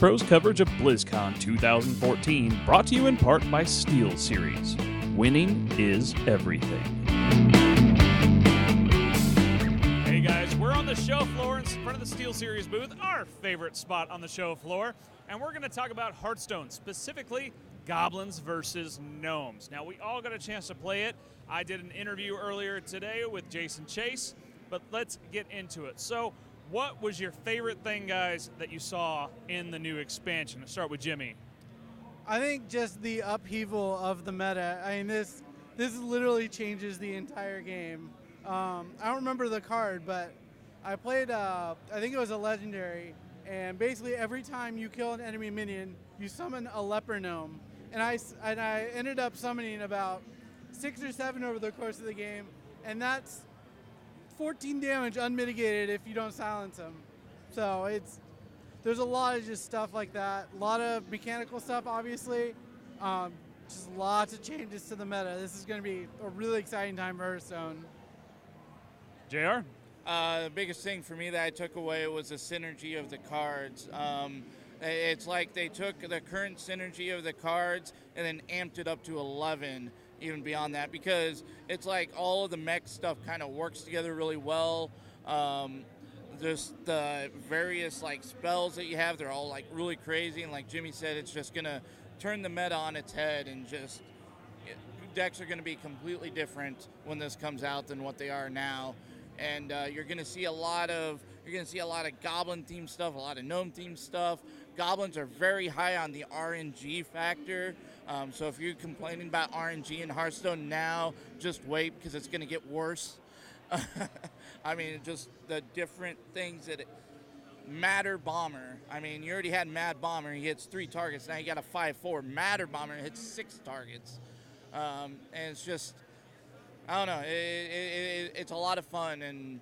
BlizzPro's coverage of BlizzCon 2014, brought to you in part by SteelSeries. Winning is everything. Hey guys, we're on the show floor in front of the SteelSeries booth, our favorite spot on the show floor, and we're going to talk about Hearthstone, specifically Goblins versus Gnomes. Now, we all got a chance to play it. I did an interview earlier today with Jason Chase, but let's get into it. So, what was your favorite thing, guys, that you saw in the new expansion? Let's start with Jimmy. I think just the upheaval of the meta. I mean, this literally changes the entire game. I don't remember the card, but I played, I think it was a legendary, and basically every time you kill an enemy minion, you summon a leper gnome. And I ended up summoning about 6 or 7 over the course of the game, and that's 14 damage unmitigated if you don't silence them. So there's a lot of just stuff like that. A lot of mechanical stuff, obviously. Just lots of changes to the meta. This is going to be a really exciting time for Hearthstone. JR? The biggest thing for me that I took away was the synergy of the cards. It's like they took the current synergy of the cards and then amped it up to 11, even beyond that, because it's like all of the mech stuff kind of works together really well. Just the various like spells that you have, they're all like really crazy, and like Jimmy said, it's just gonna turn the meta on its head, and just decks are gonna be completely different when this comes out than what they are now. And you're gonna see a lot of Goblin themed stuff, a lot of Gnome themed stuff. Goblins are very high on the RNG factor. So if you're complaining about RNG in Hearthstone now, just wait, because it's going to get worse. I mean, just the different things that Matter Bomber. I mean, you already had Mad Bomber. He hits 3 targets. Now you got a 5/4. Matter Bomber hits 6 targets. And it's just, I don't know. It's a lot of fun, and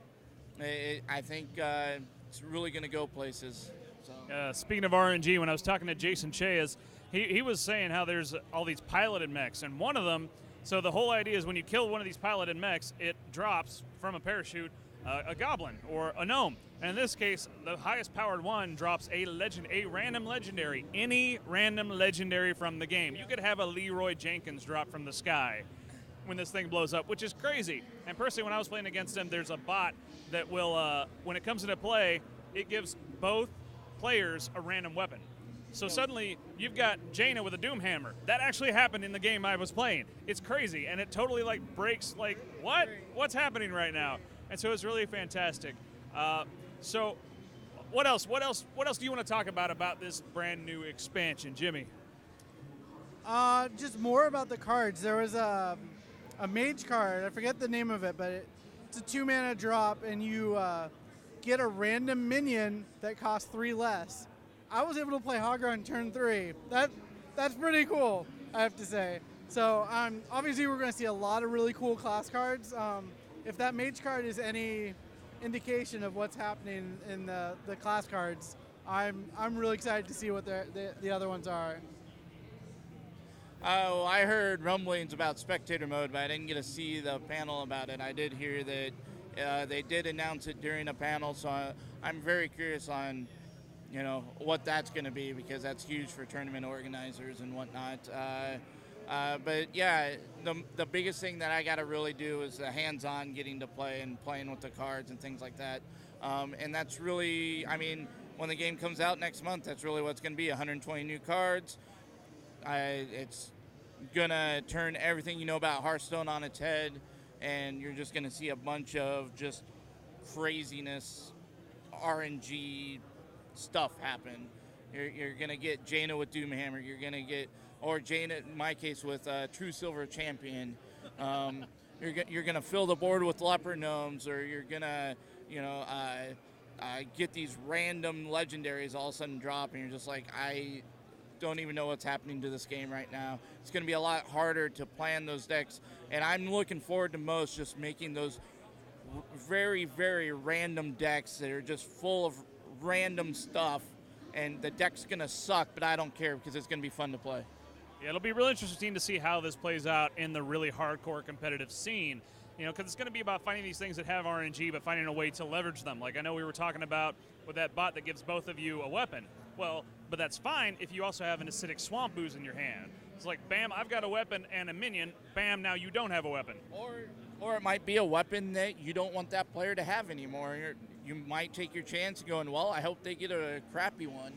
I think it's really going to go places. So. Speaking of RNG, when I was talking to Jason Chase, he was saying how there's all these piloted mechs, and one of them, so the whole idea is when you kill one of these piloted mechs, it drops from a parachute a goblin or a gnome. And in this case, the highest powered one drops a random legendary, any random legendary from the game. You could have a Leroy Jenkins drop from the sky when this thing blows up, which is crazy. And personally, when I was playing against him, there's a bot that will, when it comes into play, it gives both players a random weapon. So suddenly you've got Jaina with a Doom Hammer. That actually happened in the game I was playing. It's crazy, and it totally like breaks like what's happening right now. And so it's really fantastic. So what else do you want to talk about this brand new expansion, Jimmy? Just more about the cards. There was a Mage card. I forget the name of it, but it's a 2-mana drop, and you get a random minion that costs 3 less. I was able to play Hagra on turn 3. That's pretty cool, I have to say. So obviously we're going to see a lot of really cool class cards. If that Mage card is any indication of what's happening in the class cards, I'm really excited to see what the other ones are. Oh, I heard rumblings about Spectator Mode, but I didn't get to see the panel about it. I did hear that they did announce it during a panel, so I'm very curious on, what that's going to be, because that's huge for tournament organizers and whatnot. But yeah, the biggest thing that I got to really do is the hands-on getting to play and playing with the cards and things like that. And that's really, I mean, when the game comes out next month, that's really what it's going to be, 120 new cards. It's going to turn everything you know about Hearthstone on its head, and you're just going to see a bunch of just craziness, RNG stuff happen. You're going to get Jaina with Doomhammer. You're going to get, or Jaina, in my case, with True Silver Champion. You're going to fill the board with Leper Gnomes, or you're going to, get these random legendaries all of a sudden drop, and you're just like, I don't even know what's happening to this game right now. It's going to be a lot harder to plan those decks, and I'm looking forward to most just making those very, very random decks that are just full of random stuff, and the deck's going to suck, but I don't care, because it's going to be fun to play. Yeah, it'll be really interesting to see how this plays out in the really hardcore competitive scene. Because it's going to be about finding these things that have RNG, but finding a way to leverage them. Like I know we were talking about with that bot that gives both of you a weapon. Well, but that's fine if you also have an acidic swamp ooze in your hand. It's like, bam, I've got a weapon and a minion. Bam, now you don't have a weapon. Or it might be a weapon that you don't want that player to have anymore. You might take your chance going, well, I hope they get a crappy one.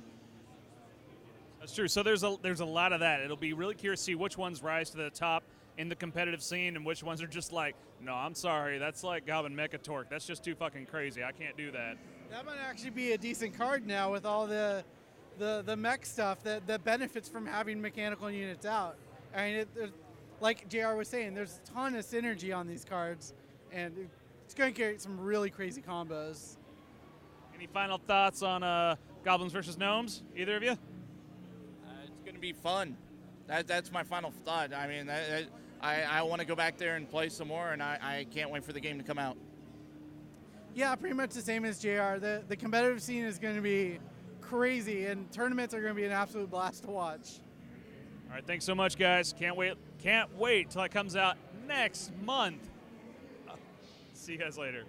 That's true. So there's a lot of that. It'll be really curious to see which ones rise to the top in the competitive scene and which ones are just like, no, I'm sorry, that's like Goblin Mecha Torque. That's just too fucking crazy. I can't do that. That might actually be a decent card now with all the mech stuff that benefits from having mechanical units out. I mean, like JR was saying, there's a ton of synergy on these cards, and it's going to create some really crazy combos. Any final thoughts on Goblins versus Gnomes? Either of you? It's going to be fun. That's my final thought. I mean, I want to go back there and play some more, and I can't wait for the game to come out. Yeah, pretty much the same as JR. The competitive scene is going to be crazy, and tournaments are going to be an absolute blast to watch. All right, thanks so much, guys. Can't wait till it comes out next month. See you guys later.